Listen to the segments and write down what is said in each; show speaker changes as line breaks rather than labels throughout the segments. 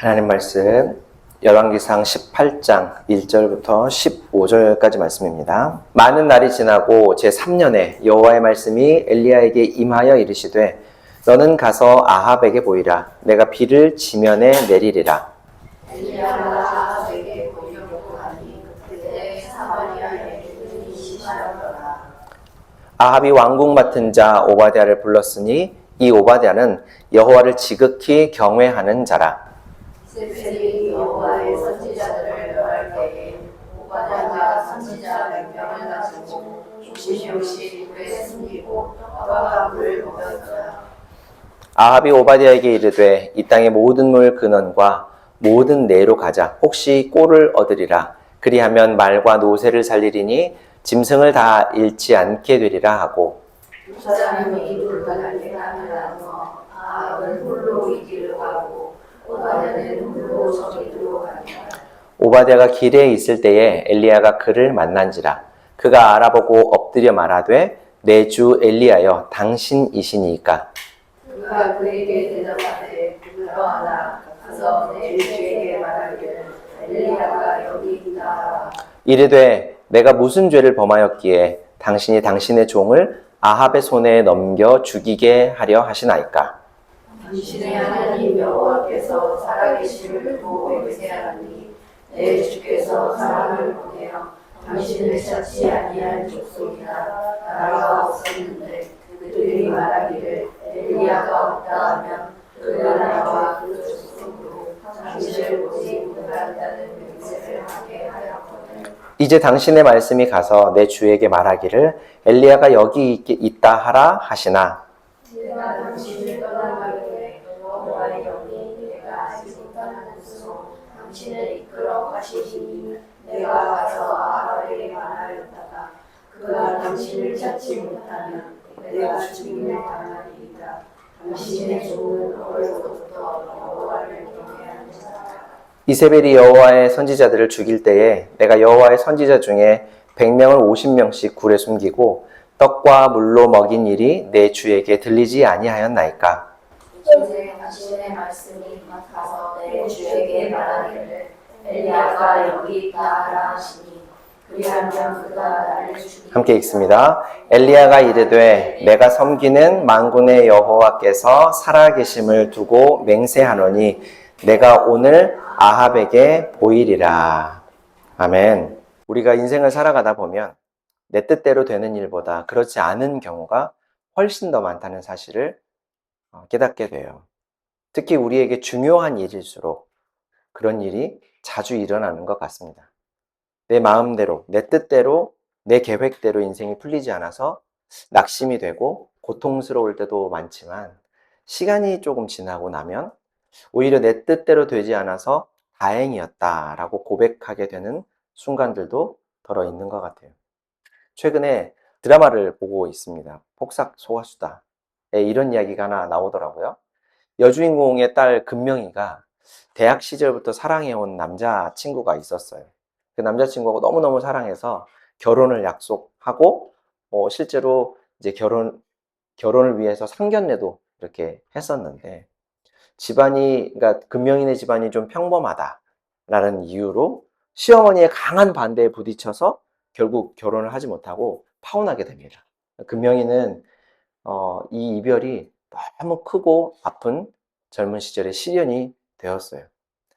하나님 말씀 열왕기상 18장 1절부터 15절까지 말씀입니다. 많은 날이 지나고 제3년에 여호와의 말씀이 엘리야에게 임하여 이르시되 너는 가서 아합에게 보이라. 내가 비를 지면에 내리리라.
엘리야가 아합에게 보이려고 하니 그때 사마리아에 눈이 심하였더라.
아합이 왕궁 맡은 자 오바댜를 불렀으니 이 오바댜는 여호와를 지극히 경외하는 자라.
이세벨이 여호와의 선지자들을 멸할 때에 오바댜가 선지자 100명을 가지고 조심히 물에 숨기고 떡과 물을 먹였더라.
아합이 오바댜에게 이르되 이 땅의 모든 물 근원과 모든 내로 가자. 혹시 꼴을 얻으리라. 그리하면 말과 노새를 살리리니 짐승을 다 잃지 않게 되리라 하고,
두 사람이 불가능하게 하면서 아합은 홀로 이 길을 가고 오바댜는 홀로 저기 들어가니라.
오바댜가 길에 있을 때에 엘리야가 그를 만난지라. 그가 알아보고 엎드려 말하되 내 주 엘리야여 당신이시니이까.
그가 그에게 대답하되 그러하나 가서 내 주에게 말하기를 엘리야가 여기 있다.
이르되 내가 무슨 죄를 범하였기에 당신이 당신의 종을 아합의 손에 넘겨 죽이게 하려 하시나이까.
당신의 하나님 여호와께서 살아계심을 두고 맹세하니 내 주께서 사람을 보내어 당신을 찾지 아니할 족속이나 나라가 없었는데 그들이 말하기를 엘리야가 없다 하면 그 나라와 그 족속으로 당신을 보지 못한다는 맹세를 하게 하였거든.
이제 당신의 말씀이 가서 내 주에게 말하기를 엘리야가 여기 있다 하라 하시나.
내가 당신을 떠나가기에 여호와의 영이 내가 아직 떠나는 곳으로 당신을 이끌어 가시니 내가 가서 아합에게 말하였다가 그가 당신을 찾지 못하면 내가 죽임을 당하리이다. 당신의 종은 어려서부터 여호와를 경외하는 자라.
이세벨이 여호와의 선지자들을 죽일 때에 내가 여호와의 선지자 중에 100명을 50명씩 굴에 숨기고 떡과 물로 먹인 일이 내 주에게 들리지 아니하였나이까.
이제 당신의 말씀이 가서 내 주에게 말하기를 엘리야가 여기 있다 하라 하시니 그리하면 그가 나를 죽이리라.
함께 읽습니다. 엘리야가 이르되 내가 섬기는 만군의 여호와께서 살아계심을 두고 맹세하노니 내가 오늘 아합에게 보이리라. 아멘. 우리가 인생을 살아가다 보면 내 뜻대로 되는 일보다 그렇지 않은 경우가 훨씬 더 많다는 사실을 깨닫게 돼요. 특히 우리에게 중요한 일일수록 그런 일이 자주 일어나는 것 같습니다. 내 마음대로, 내 뜻대로, 내 계획대로 인생이 풀리지 않아서 낙심이 되고 고통스러울 때도 많지만 시간이 조금 지나고 나면 오히려 내 뜻대로 되지 않아서 다행이었다라고 고백하게 되는 순간들도 덜어 있는 것 같아요. 최근에 드라마를 보고 있습니다. 폭삭 소가수다. 이런 이야기가 하나 나오더라고요. 여주인공의 딸 금명이가 대학 시절부터 사랑해온 남자친구가 있었어요. 그 남자친구가 너무너무 사랑해서 결혼을 약속하고 실제로 이제 결혼을 위해서 상견례도 이렇게 했었는데 집안이, 그러니까 금명이네 집안이 좀 평범하다라는 이유로 시어머니의 강한 반대에 부딪혀서 결국 결혼을 하지 못하고 파혼하게 됩니다. 금명이는 이 이별이 너무 크고 아픈 젊은 시절의 시련이 되었어요.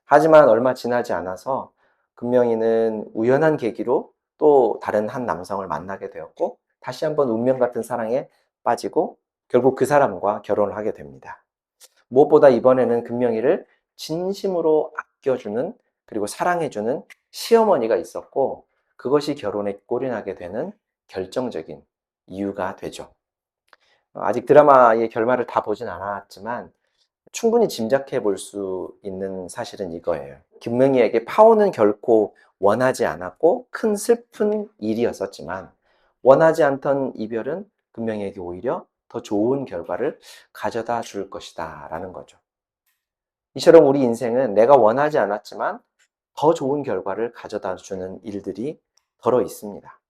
하지만 얼마 지나지 않아서 금명이는 우연한 계기로 또 다른 한 남성을 만나게 되었고 다시 한번 운명 같은 사랑에 빠지고 결국 그 사람과 결혼을 하게 됩니다. 무엇보다 이번에는 금명이를 진심으로 아껴주는 그리고 사랑해주는 시어머니가 있었고 그것이 결혼에 골인하게 되는 결정적인 이유가 되죠. 아직 드라마의 결말을 다 보진 않았지만 충분히 짐작해 볼 수 있는 사실은 이거예요. 금명이에게 파혼은 결코 원하지 않았고 큰 슬픈 일이었었지만 원하지 않던 이별은 금명이에게 오히려 더 좋은 결과를 가져다 줄 것이다 라는 거죠. 이처럼 우리 인생은 내가 원하지 않았지만 더 좋은 결과를 가져다 주는 일들이 덜어 있습니다.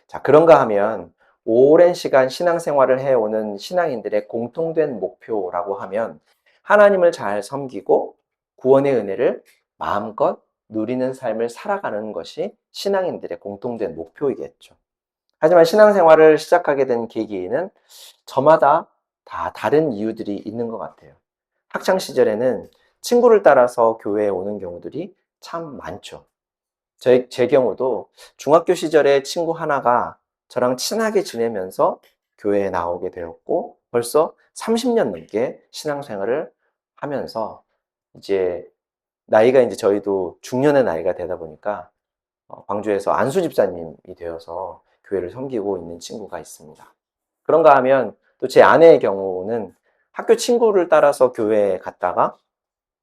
자, 그런가 하면 오랜 시간 신앙생활을 해오는 신앙인들의 공통된 목표라고 하면 하나님을 잘 섬기고 구원의 은혜를 마음껏 누리는 삶을 살아가는 것이 신앙인들의 공통된 목표이겠죠. 하지만 신앙생활을 시작하게 된 계기는 저마다 다 다른 이유들이 있는 것 같아요. 학창 시절에는 친구를 따라서 교회에 오는 경우들이 참 많죠. 제 경우도 중학교 시절에 친구 하나가 저랑 친하게 지내면서 교회에 나오게 되었고, 벌써 30년 넘게 신앙생활을 하면서 이제 나이가 이제 저희도 중년의 나이가 되다 보니까 광주에서 안수 집사님이 되어서 교회를 섬기고 있는 친구가 있습니다. 그런가 하면 또 제 아내의 경우는 학교 친구를 따라서 교회에 갔다가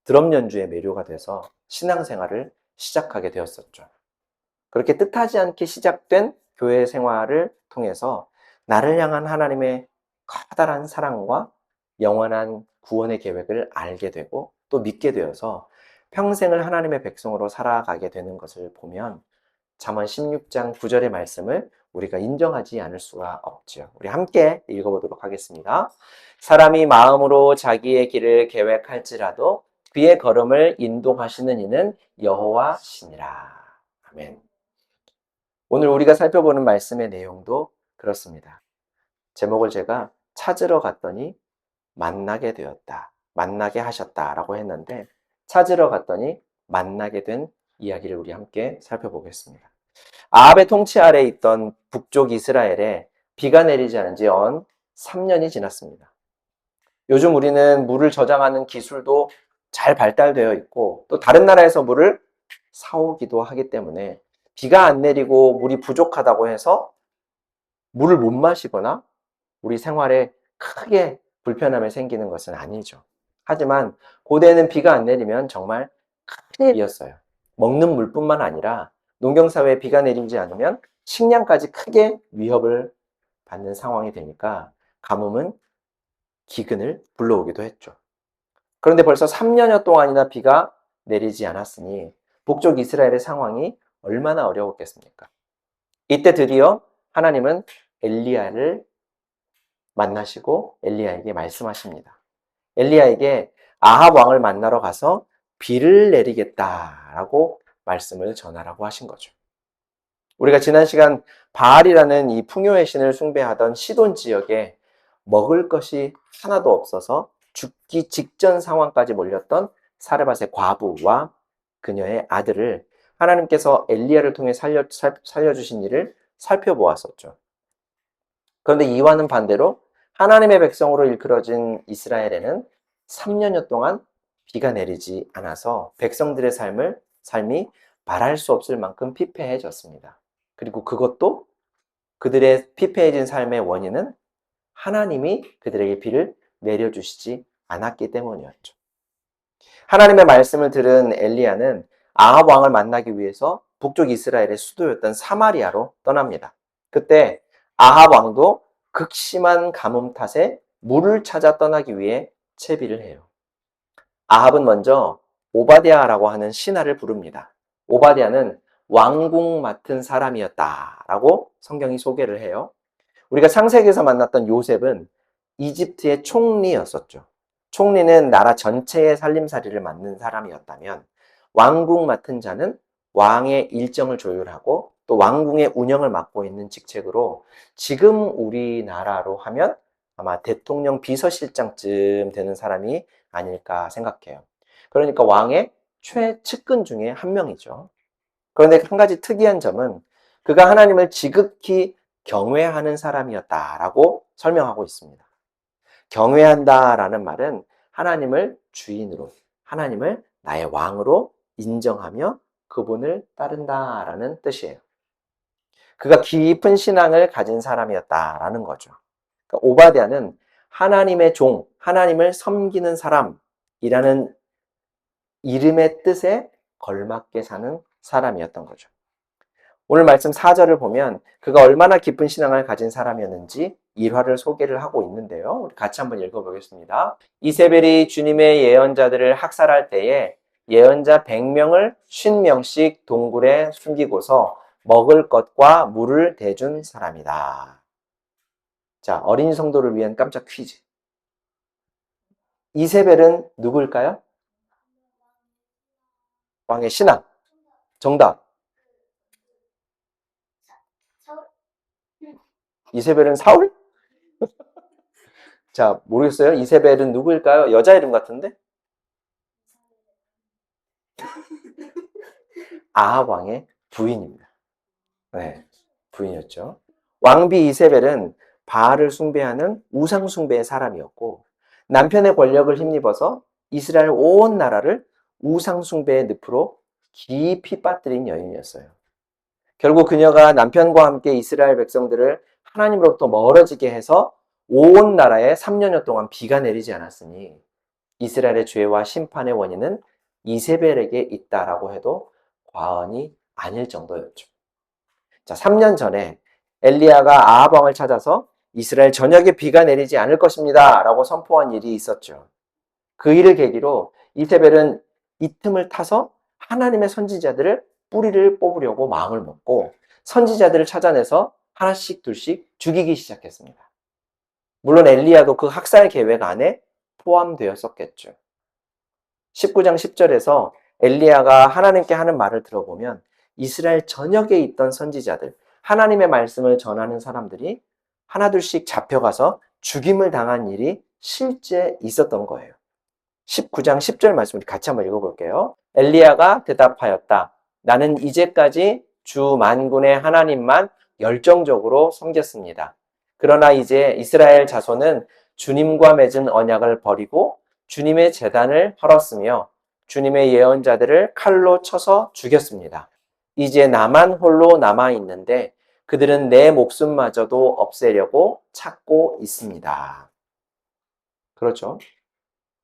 드럼 연주에 매료가 돼서 신앙생활을 시작하게 되었었죠. 그렇게 뜻하지 않게 시작된 교회 생활을 통해서 나를 향한 하나님의 커다란 사랑과 영원한 구원의 계획을 알게 되고 또 믿게 되어서 평생을 하나님의 백성으로 살아가게 되는 것을 보면 잠언 16장 9절의 말씀을 우리가 인정하지 않을 수가 없죠. 우리 함께 읽어보도록 하겠습니다. 사람이 마음으로 자기의 길을 계획할지라도 그의 걸음을 인도하시는 이는 여호와시니라. 아멘. 오늘 우리가 살펴보는 말씀의 내용도 그렇습니다. 제목을 제가 찾으러 갔더니 만나게 되었다. 만나게 하셨다라고 했는데 찾으러 갔더니 만나게 된 이야기를 우리 함께 살펴보겠습니다. 아합의 통치 아래에 있던 북쪽 이스라엘에 비가 내리지 않은 지 연 3년이 지났습니다. 요즘 우리는 물을 저장하는 기술도 잘 발달되어 있고 또 다른 나라에서 물을 사오기도 하기 때문에 비가 안 내리고 물이 부족하다고 해서 물을 못 마시거나 우리 생활에 크게 불편함이 생기는 것은 아니죠. 하지만 고대에는 비가 안 내리면 정말 큰일이었어요. 먹는 물뿐만 아니라 농경사회에 비가 내리지 않으면 식량까지 크게 위협을 받는 상황이 되니까 가뭄은 기근을 불러오기도 했죠. 그런데 벌써 3년여 동안이나 비가 내리지 않았으니 북쪽 이스라엘의 상황이 얼마나 어려웠겠습니까? 이때 드디어 하나님은 엘리야를 만나시고 엘리야에게 말씀하십니다. 엘리야에게 아합 왕을 만나러 가서 비를 내리겠다라고 말씀을 전하라고 하신 거죠. 우리가 지난 시간 바알이라는 이 풍요의 신을 숭배하던 시돈 지역에 먹을 것이 하나도 없어서 죽기 직전 상황까지 몰렸던 사르밧의 과부와 그녀의 아들을 하나님께서 엘리야를 통해 살려주신 일을 살펴보았었죠. 그런데 이와는 반대로 하나님의 백성으로 일컬어진 이스라엘에는 3년여 동안 비가 내리지 않아서 백성들의 삶이 말할 수 없을 만큼 피폐해졌습니다. 그리고 그것도 그들의 피폐해진 삶의 원인은 하나님이 그들에게 비를 내려주시지 않았기 때문이었죠. 하나님의 말씀을 들은 엘리야는 아합 왕을 만나기 위해서 북쪽 이스라엘의 수도였던 사마리아로 떠납니다. 그때 아합 왕도 극심한 가뭄 탓에 물을 찾아 떠나기 위해 채비를 해요. 아합은 먼저 오바댜라고 하는 신하를 부릅니다. 오바댜는 왕궁 맡은 사람이었다라고 성경이 소개를 해요. 우리가 창세기에서 만났던 요셉은 이집트의 총리였었죠. 총리는 나라 전체의 살림살이를 맡는 사람이었다면 왕궁 맡은 자는 왕의 일정을 조율하고 또 왕궁의 운영을 맡고 있는 직책으로 지금 우리나라로 하면 아마 대통령 비서실장쯤 되는 사람이 아닐까 생각해요. 그러니까 왕의 최측근 중에 한 명이죠. 그런데 한 가지 특이한 점은 그가 하나님을 지극히 경외하는 사람이었다라고 설명하고 있습니다. 경외한다라는 말은 하나님을 주인으로, 하나님을 나의 왕으로 인정하며 그분을 따른다라는 뜻이에요. 그가 깊은 신앙을 가진 사람이었다라는 거죠. 그러니까 오바댜는 하나님의 종, 하나님을 섬기는 사람이라는 이름의 뜻에 걸맞게 사는 사람이었던 거죠. 오늘 말씀 4절을 보면 그가 얼마나 깊은 신앙을 가진 사람이었는지 일화를 소개를 하고 있는데요. 우리 같이 한번 읽어보겠습니다. 이세벨이 주님의 예언자들을 학살할 때에 예언자 100명을 50명씩 동굴에 숨기고서 먹을 것과 물을 대준 사람이다. 자, 어린 성도를 위한 깜짝 퀴즈. 이세벨은 누구일까요? 왕의 신하. 정답. 이세벨은 사울? 자, 모르겠어요. 이세벨은 누구일까요? 여자 이름 같은데? 아합 왕의 부인입니다. 네, 부인이었죠. 왕비 이세벨은 바알을 숭배하는 우상 숭배의 사람이었고 남편의 권력을 힘입어서 이스라엘 온 나라를 우상 숭배의 늪으로 깊이 빠뜨린 여인이었어요. 결국 그녀가 남편과 함께 이스라엘 백성들을 하나님으로부터 멀어지게 해서 온 나라에 3년여 동안 비가 내리지 않았으니 이스라엘의 죄와 심판의 원인은 이세벨에게 있다라고 해도 과언이 아닐 정도였죠. 자, 3년 전에 엘리야가 아합 왕을 찾아서 이스라엘 전역에 비가 내리지 않을 것입니다 라고 선포한 일이 있었죠. 그 일을 계기로 이세벨은 이 틈을 타서 하나님의 선지자들을 뿌리를 뽑으려고 마음을 먹고 선지자들을 찾아내서 하나씩 둘씩 죽이기 시작했습니다. 물론 엘리야도 그 학살 계획 안에 포함되었었겠죠. 19장 10절에서 엘리야가 하나님께 하는 말을 들어보면 이스라엘 전역에 있던 선지자들, 하나님의 말씀을 전하는 사람들이 하나둘씩 잡혀가서 죽임을 당한 일이 실제 있었던 거예요. 19장 10절 말씀 우리 같이 한번 읽어볼게요. 엘리야가 대답하였다. 나는 이제까지 주 만군의 하나님만 열정적으로 섬겼습니다. 그러나 이제 이스라엘 자손은 주님과 맺은 언약을 버리고 주님의 제단을 헐었으며 주님의 예언자들을 칼로 쳐서 죽였습니다. 이제 나만 홀로 남아있는데 그들은 내 목숨마저도 없애려고 찾고 있습니다. 그렇죠?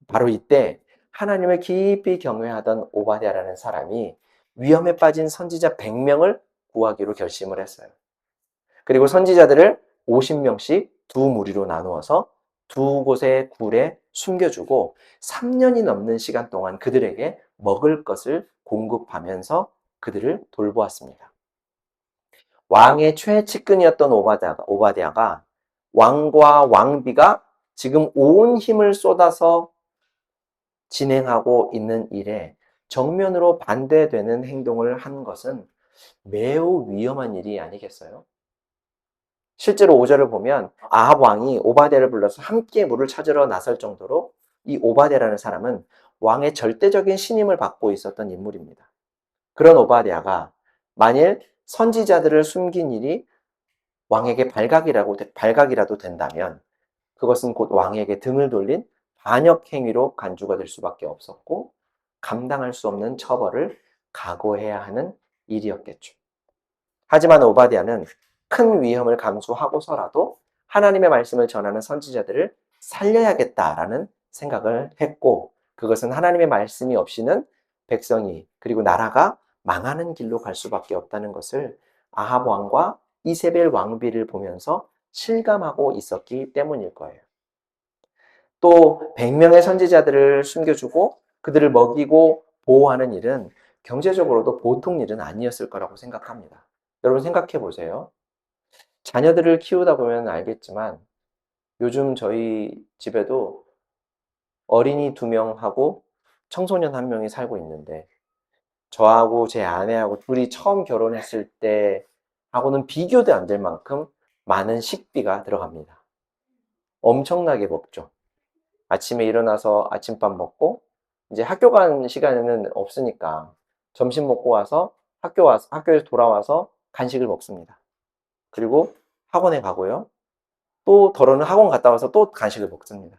바로 이때 하나님을 깊이 경외하던 오바댜라는 사람이 위험에 빠진 선지자 100명을 구하기로 결심을 했어요. 그리고 선지자들을 50명씩 두 무리로 나누어서 두 곳의 굴에 숨겨주고 3년이 넘는 시간 동안 그들에게 먹을 것을 공급하면서 그들을 돌보았습니다. 왕의 최측근이었던 오바댜가 왕과 왕비가 지금 온 힘을 쏟아서 진행하고 있는 일에 정면으로 반대되는 행동을 한 것은 매우 위험한 일이 아니겠어요? 실제로 5절을 보면 아합 왕이 오바댜를 불러서 함께 물을 찾으러 나설 정도로 이 오바댜라는 사람은 왕의 절대적인 신임을 받고 있었던 인물입니다. 그런 오바댜가 만일 선지자들을 숨긴 일이 왕에게 발각이라도 된다면 그것은 곧 왕에게 등을 돌린 반역 행위로 간주가 될 수밖에 없었고 감당할 수 없는 처벌을 각오해야 하는 일이었겠죠. 하지만 오바댜는 큰 위험을 감수하고서라도 하나님의 말씀을 전하는 선지자들을 살려야겠다라는 생각을 했고 그것은 하나님의 말씀이 없이는 백성이 그리고 나라가 망하는 길로 갈 수밖에 없다는 것을 아합 왕과 이세벨 왕비를 보면서 실감하고 있었기 때문일 거예요. 또 100명의 선지자들을 숨겨주고 그들을 먹이고 보호하는 일은 경제적으로도 보통 일은 아니었을 거라고 생각합니다. 여러분 생각해 보세요. 자녀들을 키우다 보면 알겠지만 요즘 저희 집에도 어린이 2명하고 청소년 1명이 살고 있는데 저하고 제 아내하고 둘이 처음 결혼했을 때하고는 비교도 안 될 만큼 많은 식비가 들어갑니다. 엄청나게 먹죠. 아침에 일어나서 아침밥 먹고 이제 학교 가는 시간에는 없으니까 점심 먹고 와서 학교에서 돌아와서 간식을 먹습니다. 그리고 학원에 가고요. 또 더러는 학원 갔다 와서 또 간식을 먹습니다.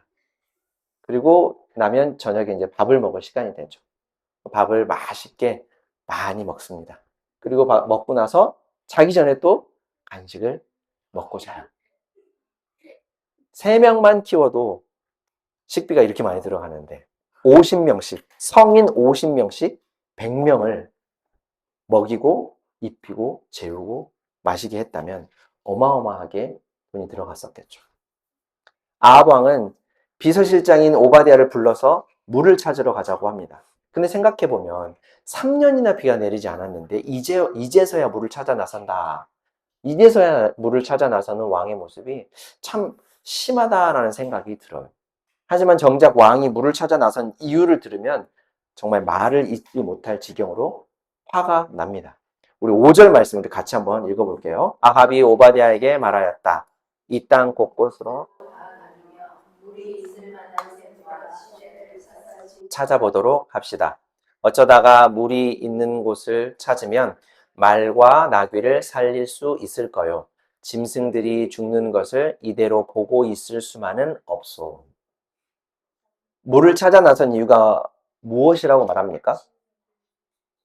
그리고 나면 저녁에 이제 밥을 먹을 시간이 되죠. 밥을 맛있게 많이 먹습니다. 그리고 먹고 나서 자기 전에 또 간식을 먹고 자요. 3명만 키워도 식비가 이렇게 많이 들어가는데 50명씩, 성인 50명씩 100명을 먹이고 입히고 재우고 마시게 했다면 어마어마하게 돈이 들어갔었겠죠. 아합 왕은 비서실장인 오바댜를 불러서 물을 찾으러 가자고 합니다. 근데 생각해보면 3년이나 비가 내리지 않았는데 이제서야 물을 찾아 나선다. 이제서야 물을 찾아 나서는 왕의 모습이 참 심하다라는 생각이 들어요. 하지만 정작 왕이 물을 찾아 나선 이유를 들으면 정말 말을 잇지 못할 지경으로 화가 납니다. 우리 5절 말씀 우리 같이 한번 읽어볼게요. 아합이 오바댜에게 말하였다. 이 땅 곳곳으로
물이 있을 만한 샘과 시체를 샅샅이
찾아보도록 합시다. 어쩌다가 물이 있는 곳을 찾으면 말과 나귀를 살릴 수 있을 거요. 짐승들이 죽는 것을 이대로 보고 있을 수만은 없소. 물을 찾아 나선 이유가 무엇이라고 말합니까?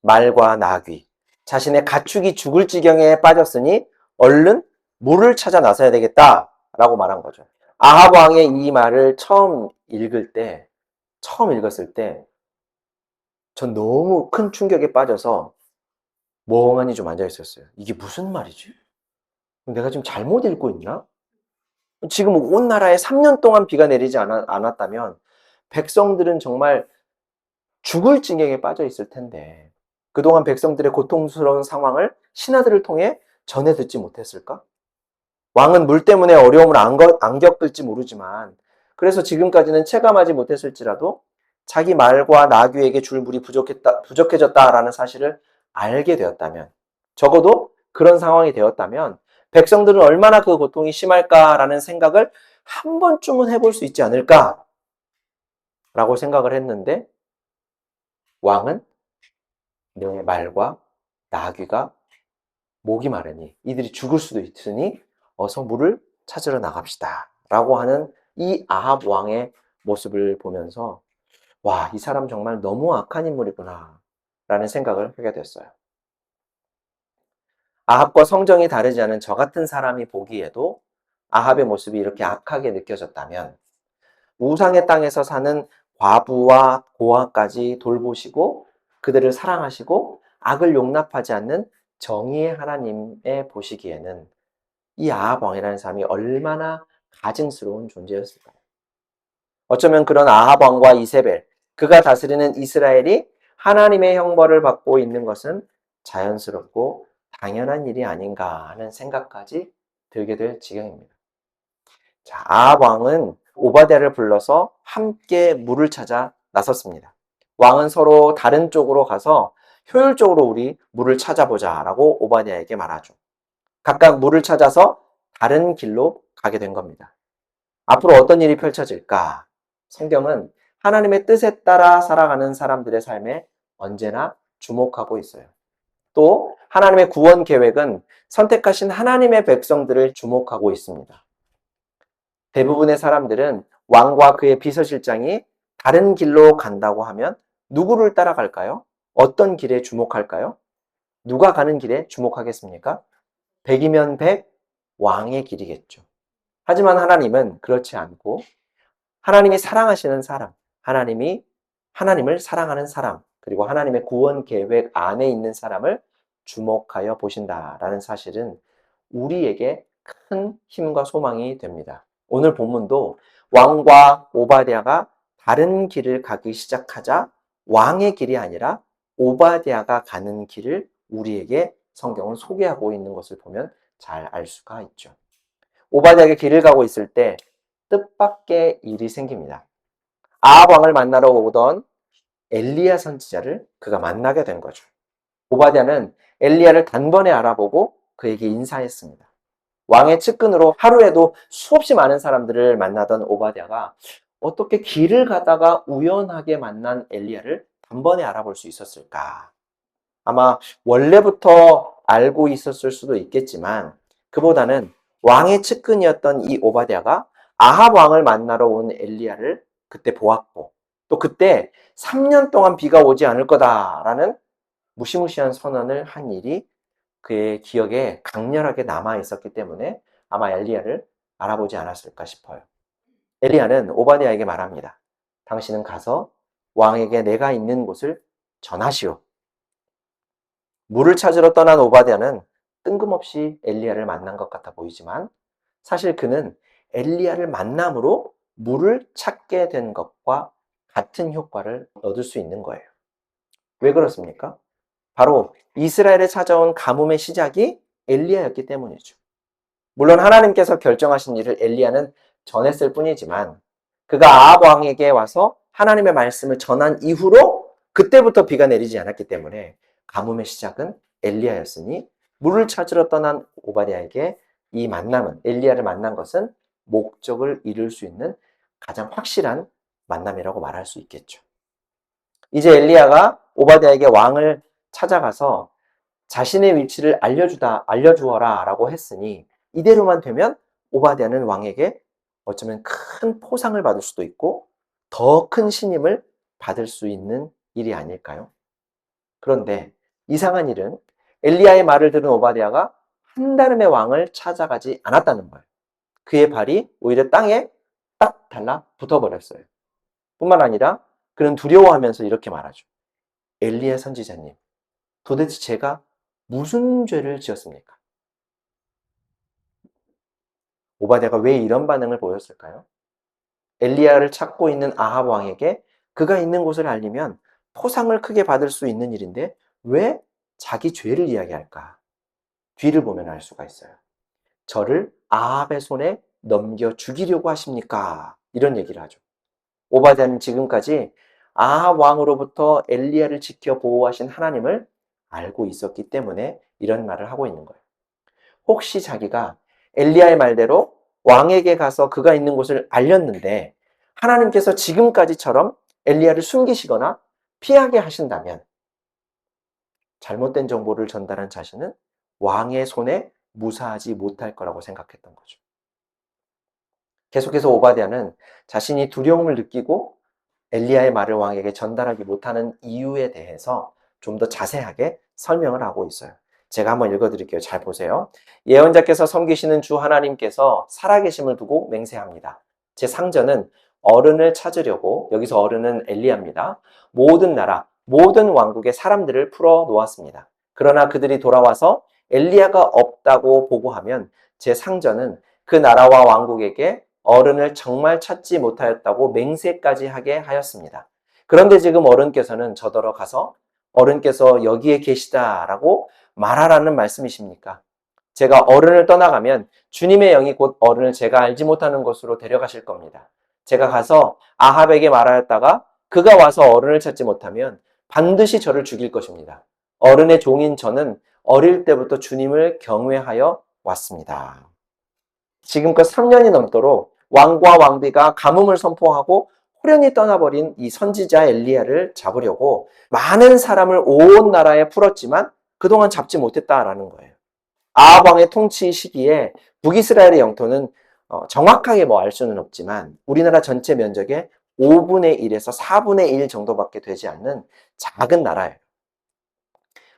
말과 나귀. 자신의 가축이 죽을 지경에 빠졌으니 얼른 물을 찾아 나서야 되겠다라고 말한 거죠. 아합 왕의 이 말을 처음 읽었을 때 전 너무 큰 충격에 빠져서 멍하니 좀 앉아 있었어요. 이게 무슨 말이지? 내가 지금 잘못 읽고 있나? 지금 온 나라에 3년 동안 비가 내리지 않았다면 백성들은 정말 죽을 지경에 빠져 있을 텐데 그동안 백성들의 고통스러운 상황을 신하들을 통해 전해 듣지 못했을까? 왕은 물 때문에 어려움을 안 겪을지 모르지만 그래서 지금까지는 체감하지 못했을지라도 자기 말과 나귀에게 줄 물이 부족해졌다라는 사실을 알게 되었다면 적어도 그런 상황이 되었다면 백성들은 얼마나 그 고통이 심할까라는 생각을 한 번쯤은 해볼 수 있지 않을까라고 생각을 했는데 왕은 내 말과 나귀가 목이 마르니 이들이 죽을 수도 있으니 어서 물을 찾으러 나갑시다 라고 하는 이 아합 왕의 모습을 보면서 와, 이 사람 정말 너무 악한 인물이구나 라는 생각을 하게 됐어요. 아합과 성정이 다르지 않은 저 같은 사람이 보기에도 아합의 모습이 이렇게 악하게 느껴졌다면 우상의 땅에서 사는 과부와 고아까지 돌보시고 그들을 사랑하시고 악을 용납하지 않는 정의의 하나님의 보시기에는 이 아합 왕이라는 사람이 얼마나 가증스러운 존재였을까요? 어쩌면 그런 아합 왕과 이세벨, 그가 다스리는 이스라엘이 하나님의 형벌을 받고 있는 것은 자연스럽고 당연한 일이 아닌가 하는 생각까지 들게 될 지경입니다. 자, 아합 왕은 오바댜를 불러서 함께 물을 찾아 나섰습니다. 왕은 서로 다른 쪽으로 가서 효율적으로 우리 물을 찾아보자라고 오바댜에게 말하죠. 각각 물을 찾아서 다른 길로 가게 된 겁니다. 앞으로 어떤 일이 펼쳐질까? 성경은 하나님의 뜻에 따라 살아가는 사람들의 삶에 언제나 주목하고 있어요. 또 하나님의 구원 계획은 선택하신 하나님의 백성들을 주목하고 있습니다. 대부분의 사람들은 왕과 그의 비서실장이 다른 길로 간다고 하면 누구를 따라갈까요? 어떤 길에 주목할까요? 누가 가는 길에 주목하겠습니까? 100이면 100, 왕의 길이겠죠. 하지만 하나님은 그렇지 않고 하나님이 사랑하시는 사람, 하나님을 사랑하는 사람, 그리고 하나님의 구원 계획 안에 있는 사람을 주목하여 보신다라는 사실은 우리에게 큰 힘과 소망이 됩니다. 오늘 본문도 왕과 오바댜가 다른 길을 가기 시작하자 왕의 길이 아니라 오바댜가 가는 길을 우리에게 성경은 소개하고 있는 것을 보면 잘 알 수가 있죠. 오바댜가 길을 가고 있을 때 뜻밖의 일이 생깁니다. 아합 왕을 만나러 오던 엘리야 선지자를 그가 만나게 된 거죠. 오바댜는 엘리야를 단번에 알아보고 그에게 인사했습니다. 왕의 측근으로 하루에도 수없이 많은 사람들을 만나던 오바댜가 어떻게 길을 가다가 우연하게 만난 엘리야를 단번에 알아볼 수 있었을까? 아마 원래부터 알고 있었을 수도 있겠지만 그보다는 왕의 측근이었던 이 오바댜가 아합 왕을 만나러 온 엘리야를 그때 보았고 또 그때 3년 동안 비가 오지 않을 거다라는 무시무시한 선언을 한 일이 그의 기억에 강렬하게 남아 있었기 때문에 아마 엘리야를 알아보지 않았을까 싶어요. 엘리야는 오바댜에게 말합니다. 당신은 가서 왕에게 내가 있는 곳을 전하시오. 물을 찾으러 떠난 오바댜는 뜬금없이 엘리야를 만난 것 같아 보이지만 사실 그는 엘리야를 만남으로 물을 찾게 된 것과 같은 효과를 얻을 수 있는 거예요. 왜 그렇습니까? 바로 이스라엘에 찾아온 가뭄의 시작이 엘리야였기 때문이죠. 물론 하나님께서 결정하신 일을 엘리야는 전했을 뿐이지만 그가 아합 왕에게 와서 하나님의 말씀을 전한 이후로 그때부터 비가 내리지 않았기 때문에 가뭄의 시작은 엘리야였으니 물을 찾으러 떠난 오바댜에게 이 만남은, 엘리야를 만난 것은 목적을 이룰 수 있는 가장 확실한 만남이라고 말할 수 있겠죠. 이제 엘리야가 오바댜에게 왕을 찾아가서 자신의 위치를 알려주어라 라고 했으니 이대로만 되면 오바댜는 왕에게 어쩌면 큰 포상을 받을 수도 있고 더 큰 신임을 받을 수 있는 일이 아닐까요? 그런데 이상한 일은 엘리야의 말을 들은 오바댜가 한달음에 왕을 찾아가지 않았다는 거예요. 그의 발이 오히려 땅에 딱 달라 붙어버렸어요. 뿐만 아니라 그는 두려워하면서 이렇게 말하죠. 엘리야 선지자님, 도대체 제가 무슨 죄를 지었습니까? 오바댜가 왜 이런 반응을 보였을까요? 엘리야를 찾고 있는 아합 왕에게 그가 있는 곳을 알리면 포상을 크게 받을 수 있는 일인데 왜 자기 죄를 이야기할까? 뒤를 보면 알 수가 있어요. 저를 아합의 손에 넘겨 죽이려고 하십니까? 이런 얘기를 하죠. 오바댜는 지금까지 아합 왕으로부터 엘리야를 지켜 보호하신 하나님을 알고 있었기 때문에 이런 말을 하고 있는 거예요. 혹시 자기가 엘리야의 말대로 왕에게 가서 그가 있는 곳을 알렸는데 하나님께서 지금까지처럼 엘리야를 숨기시거나 피하게 하신다면 잘못된 정보를 전달한 자신은 왕의 손에 무사하지 못할 거라고 생각했던 거죠. 계속해서 오바댜는 자신이 두려움을 느끼고 엘리야의 말을 왕에게 전달하지 못하는 이유에 대해서 좀 더 자세하게 설명을 하고 있어요. 제가 한번 읽어드릴게요. 잘 보세요. 예언자께서 섬기시는 주 하나님께서 살아계심을 두고 맹세합니다. 제 상전은 어른을 찾으려고, 여기서 어른은 엘리야입니다. 모든 나라, 모든 왕국의 사람들을 풀어 놓았습니다. 그러나 그들이 돌아와서 엘리야가 없다고 보고하면 제 상전은 그 나라와 왕국에게 어른을 정말 찾지 못하였다고 맹세까지 하게 하였습니다. 그런데 지금 어른께서는 저더러 가서 어른께서 여기에 계시다라고 말하라는 말씀이십니까? 제가 어른을 떠나가면 주님의 영이 곧 어른을 제가 알지 못하는 곳으로 데려가실 겁니다. 제가 가서 아합에게 말하였다가 그가 와서 어른을 찾지 못하면 반드시 저를 죽일 것입니다. 어른의 종인 저는 어릴 때부터 주님을 경외하여 왔습니다. 지금껏 3년이 넘도록 왕과 왕비가 가뭄을 선포하고 호련히 떠나버린 이 선지자 엘리야를 잡으려고 많은 사람을 온 나라에 풀었지만 그동안 잡지 못했다라는 거예요. 아합 왕의 통치 시기에 북이스라엘의 영토는 정확하게 뭐 알 수는 없지만 우리나라 전체 면적의 5분의 1에서 4분의 1 정도밖에 되지 않는 작은 나라예요.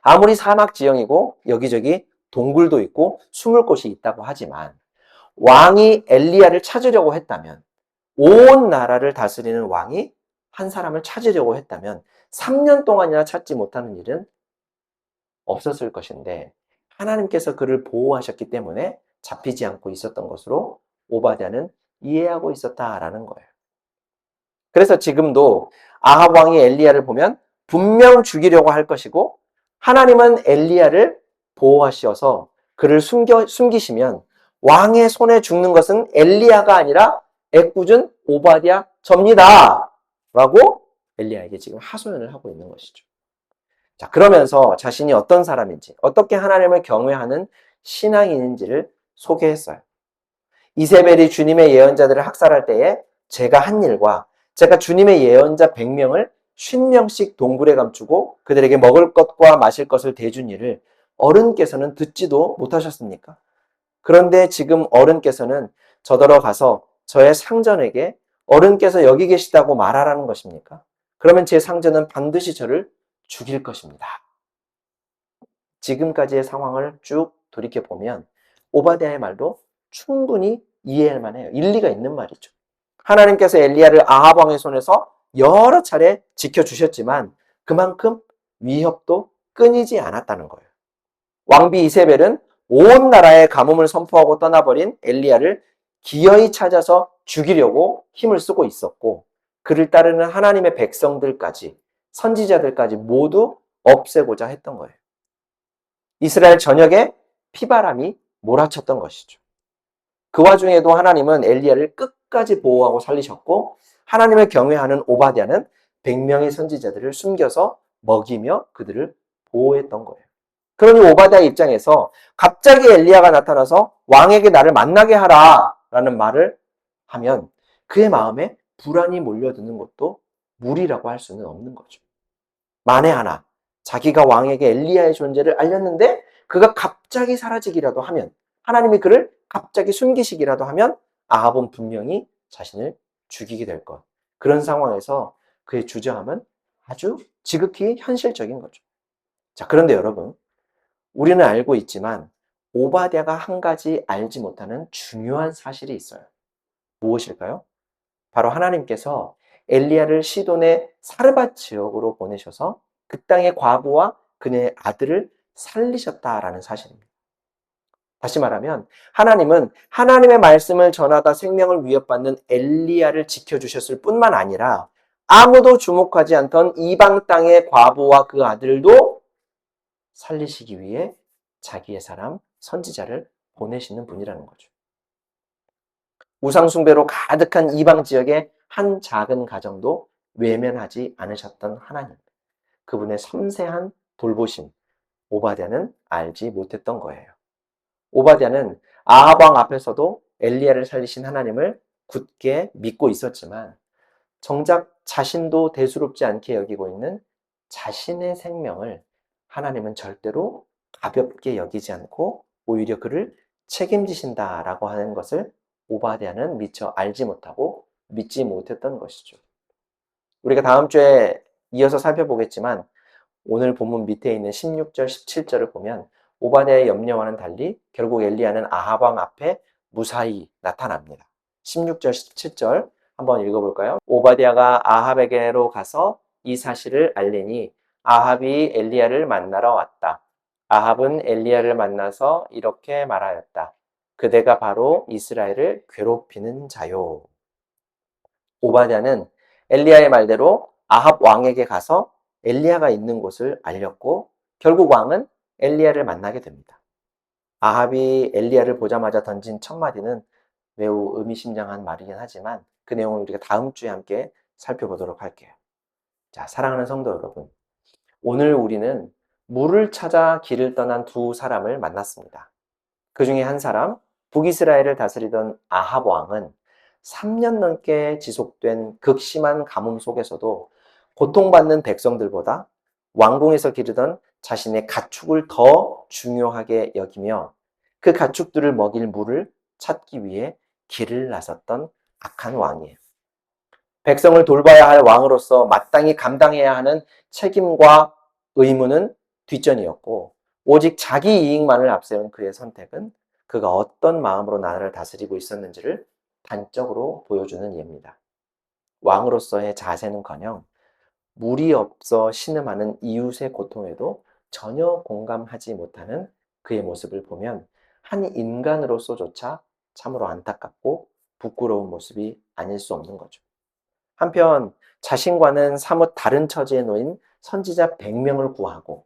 아무리 사막 지형이고 여기저기 동굴도 있고 숨을 곳이 있다고 하지만 왕이 엘리야를 찾으려고 했다면, 온 나라를 다스리는 왕이 한 사람을 찾으려고 했다면 3년 동안이나 찾지 못하는 일은 없었을 것인데 하나님께서 그를 보호하셨기 때문에 잡히지 않고 있었던 것으로 오바댜는 이해하고 있었다라는 거예요. 그래서 지금도 아합 왕이 엘리야를 보면 분명 죽이려고 할 것이고 하나님은 엘리야를 보호하셔서 그를 숨기시면 왕의 손에 죽는 것은 엘리야가 아니라 애꿎은 오바댜 접니다. 라고 엘리야에게 지금 하소연을 하고 있는 것이죠. 자, 그러면서 자신이 어떤 사람인지, 어떻게 하나님을 경외하는 신앙인인지를 소개했어요. 이세벨이 주님의 예언자들을 학살할 때에 제가 한 일과 제가 주님의 예언자 100명을 50명씩 동굴에 감추고 그들에게 먹을 것과 마실 것을 대준 일을 어른께서는 듣지도 못하셨습니까? 그런데 지금 어른께서는 저더러 가서 저의 상전에게 어른께서 여기 계시다고 말하라는 것입니까? 그러면 제 상전은 반드시 저를 죽일 것입니다. 지금까지의 상황을 쭉 돌이켜보면 오바댜의 말도 충분히 이해할 만해요. 일리가 있는 말이죠. 하나님께서 엘리야를 아합 왕의 손에서 여러 차례 지켜주셨지만 그만큼 위협도 끊이지 않았다는 거예요. 왕비 이세벨은 온 나라에 가뭄을 선포하고 떠나버린 엘리야를 기어이 찾아서 죽이려고 힘을 쓰고 있었고 그를 따르는 하나님의 백성들까지 선지자들까지 모두 없애고자 했던 거예요. 이스라엘 전역에 피바람이 몰아쳤던 것이죠. 그 와중에도 하나님은 엘리야를 끝까지 보호하고 살리셨고 하나님을 경외하는 오바댜는 100명의 선지자들을 숨겨서 먹이며 그들을 보호했던 거예요. 그러니 오바댜의 입장에서 갑자기 엘리야가 나타나서 왕에게 나를 만나게 하라 라는 말을 하면 그의 마음에 불안이 몰려드는 것도 무리라고 할 수는 없는 거죠. 만에 하나 자기가 왕에게 엘리야의 존재를 알렸는데 그가 갑자기 사라지기라도 하면, 하나님이 그를 갑자기 숨기시기라도 하면 아합은 분명히 자신을 죽이게 될 것. 그런 상황에서 그의 주저함은 아주 지극히 현실적인 거죠. 자, 그런데 여러분, 우리는 알고 있지만 오바댜가 한 가지 알지 못하는 중요한 사실이 있어요. 무엇일까요? 바로 하나님께서 엘리야를 시돈의 사르밧 지역으로 보내셔서 그 땅의 과부와 그녀의 아들을 살리셨다라는 사실입니다. 다시 말하면 하나님은 하나님의 말씀을 전하다 생명을 위협받는 엘리야를 지켜주셨을 뿐만 아니라 아무도 주목하지 않던 이방 땅의 과부와 그 아들도 살리시기 위해 자기의 사람 선지자를 보내시는 분이라는 거죠. 우상숭배로 가득한 이방 지역의 한 작은 가정도 외면하지 않으셨던 하나님, 그분의 섬세한 돌보심, 오바댜는 알지 못했던 거예요. 오바댜는 아합 왕 앞에서도 엘리야를 살리신 하나님을 굳게 믿고 있었지만 정작 자신도 대수롭지 않게 여기고 있는 자신의 생명을 하나님은 절대로 가볍게 여기지 않고 오히려 그를 책임지신다라고 하는 것을 오바댜는 미처 알지 못하고 믿지 못했던 것이죠. 우리가 다음 주에 이어서 살펴보겠지만 오늘 본문 밑에 있는 16절, 17절을 보면 오바댜의 염려와는 달리 결국 엘리야는 아합 왕 앞에 무사히 나타납니다. 16절, 17절 한번 읽어볼까요? 오바댜가 아합에게로 가서 이 사실을 알리니 아합이 엘리야를 만나러 왔다. 아합은 엘리야를 만나서 이렇게 말하였다. 그대가 바로 이스라엘을 괴롭히는 자요. 오바댜는 엘리야의 말대로 아합 왕에게 가서 엘리야가 있는 곳을 알렸고 결국 왕은 엘리야를 만나게 됩니다. 아합이 엘리야를 보자마자 던진 첫 마디는 매우 의미심장한 말이긴 하지만 그 내용을 우리가 다음 주에 함께 살펴보도록 할게요. 자, 사랑하는 성도 여러분, 오늘 우리는 물을 찾아 길을 떠난 두 사람을 만났습니다. 그 중에 한 사람, 북이스라엘을 다스리던 아합 왕은 3년 넘게 지속된 극심한 가뭄 속에서도 고통받는 백성들보다 왕궁에서 기르던 자신의 가축을 더 중요하게 여기며 그 가축들을 먹일 물을 찾기 위해 길을 나섰던 악한 왕이에요. 백성을 돌봐야 할 왕으로서 마땅히 감당해야 하는 책임과 의무는 뒷전이었고 오직 자기 이익만을 앞세운 그의 선택은 그가 어떤 마음으로 나라를 다스리고 있었는지를 단적으로 보여주는 예입니다. 왕으로서의 자세는커녕 물이 없어 신음하는 이웃의 고통에도 전혀 공감하지 못하는 그의 모습을 보면 한 인간으로서조차 참으로 안타깝고 부끄러운 모습이 아닐 수 없는 거죠. 한편 자신과는 사뭇 다른 처지에 놓인 선지자 100명을 구하고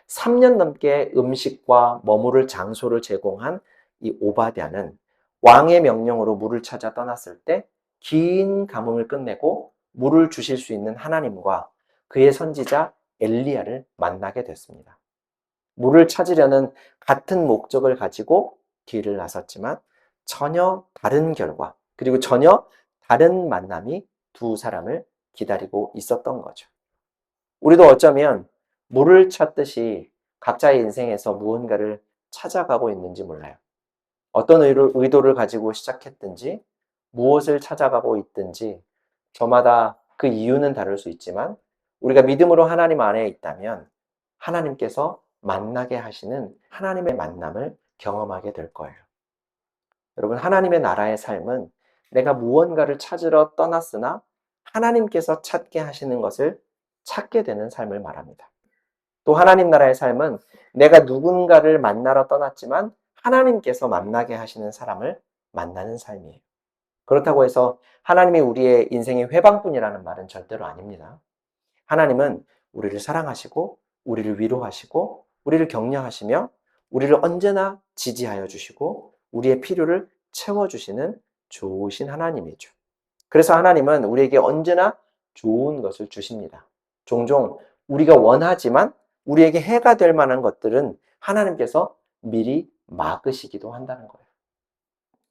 3년 넘게 음식과 머무를 장소를 제공한 이 오바댜는 왕의 명령으로 물을 찾아 떠났을 때 긴 가뭄을 끝내고 물을 주실 수 있는 하나님과 그의 선지자 엘리야를 만나게 됐습니다. 물을 찾으려는 같은 목적을 가지고 길을 나섰지만 전혀 다른 결과, 그리고 전혀 다른 만남이 두 사람을 기다리고 있었던 거죠. 우리도 어쩌면 물을 찾듯이 각자의 인생에서 무언가를 찾아가고 있는지 몰라요. 어떤 의도를 가지고 시작했든지 무엇을 찾아가고 있든지 저마다 그 이유는 다를 수 있지만 우리가 믿음으로 하나님 안에 있다면 하나님께서 만나게 하시는 하나님의 만남을 경험하게 될 거예요. 여러분, 하나님의 나라의 삶은 내가 무언가를 찾으러 떠났으나 하나님께서 찾게 하시는 것을 찾게 되는 삶을 말합니다. 또 하나님 나라의 삶은 내가 누군가를 만나러 떠났지만 하나님께서 만나게 하시는 사람을 만나는 삶이에요. 그렇다고 해서 하나님이 우리의 인생의 회방꾼이라는 말은 절대로 아닙니다. 하나님은 우리를 사랑하시고 우리를 위로하시고 우리를 격려하시며 우리를 언제나 지지하여 주시고 우리의 필요를 채워주시는 좋으신 하나님이죠. 그래서 하나님은 우리에게 언제나 좋은 것을 주십니다. 종종 우리가 원하지만 우리에게 해가 될 만한 것들은 하나님께서 미리 막으시기도 한다는 거예요.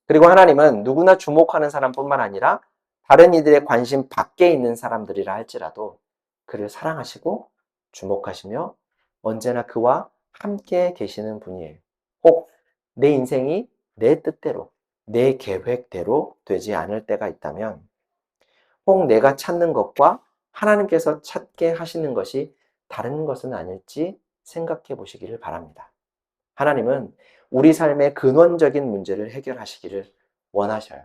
그리고 하나님은 누구나 주목하는 사람뿐만 아니라 다른 이들의 관심 밖에 있는 사람들이라 할지라도 그를 사랑하시고 주목하시며 언제나 그와 함께 계시는 분이에요. 혹 내 인생이 내 뜻대로, 내 계획대로 되지 않을 때가 있다면, 혹 내가 찾는 것과 하나님께서 찾게 하시는 것이 다른 것은 아닐지 생각해 보시기를 바랍니다. 하나님은 우리 삶의 근원적인 문제를 해결하시기를 원하셔요.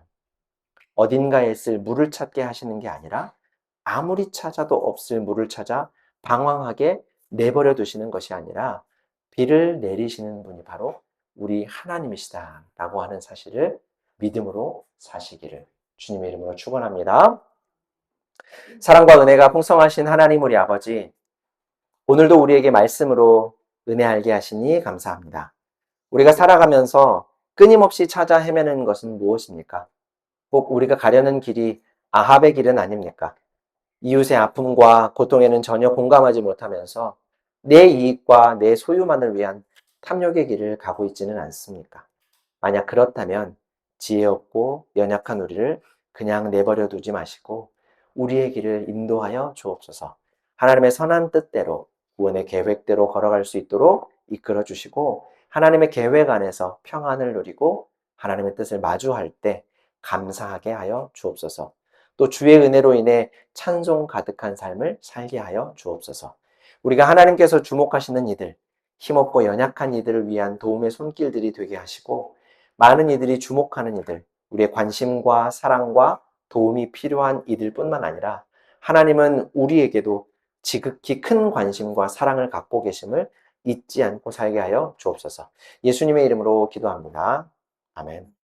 어딘가에 있을 물을 찾게 하시는 게 아니라 아무리 찾아도 없을 물을 찾아 방황하게 내버려 두시는 것이 아니라 비를 내리시는 분이 바로 우리 하나님이시다라고 하는 사실을 믿음으로 사시기를 주님의 이름으로 축원합니다. 사랑과 은혜가 풍성하신 하나님 우리 아버지, 오늘도 우리에게 말씀으로 은혜 알게 하시니 감사합니다. 우리가 살아가면서 끊임없이 찾아 헤매는 것은 무엇입니까? 꼭 우리가 가려는 길이 아합의 길은 아닙니까? 이웃의 아픔과 고통에는 전혀 공감하지 못하면서 내 이익과 내 소유만을 위한 탐욕의 길을 가고 있지는 않습니까? 만약 그렇다면 지혜 없고 연약한 우리를 그냥 내버려 두지 마시고 우리의 길을 인도하여 주옵소서. 하나님의 선한 뜻대로 구원의 계획대로 걸어갈 수 있도록 이끌어 주시고 하나님의 계획 안에서 평안을 누리고 하나님의 뜻을 마주할 때 감사하게 하여 주옵소서. 또 주의 은혜로 인해 찬송 가득한 삶을 살게 하여 주옵소서. 우리가 하나님께서 주목하시는 이들, 힘없고 연약한 이들을 위한 도움의 손길들이 되게 하시고 많은 이들이 주목하는 이들, 우리의 관심과 사랑과 도움이 필요한 이들뿐만 아니라 하나님은 우리에게도 지극히 큰 관심과 사랑을 갖고 계심을 잊지 않고 살게 하여 주옵소서. 예수님의 이름으로 기도합니다. 아멘.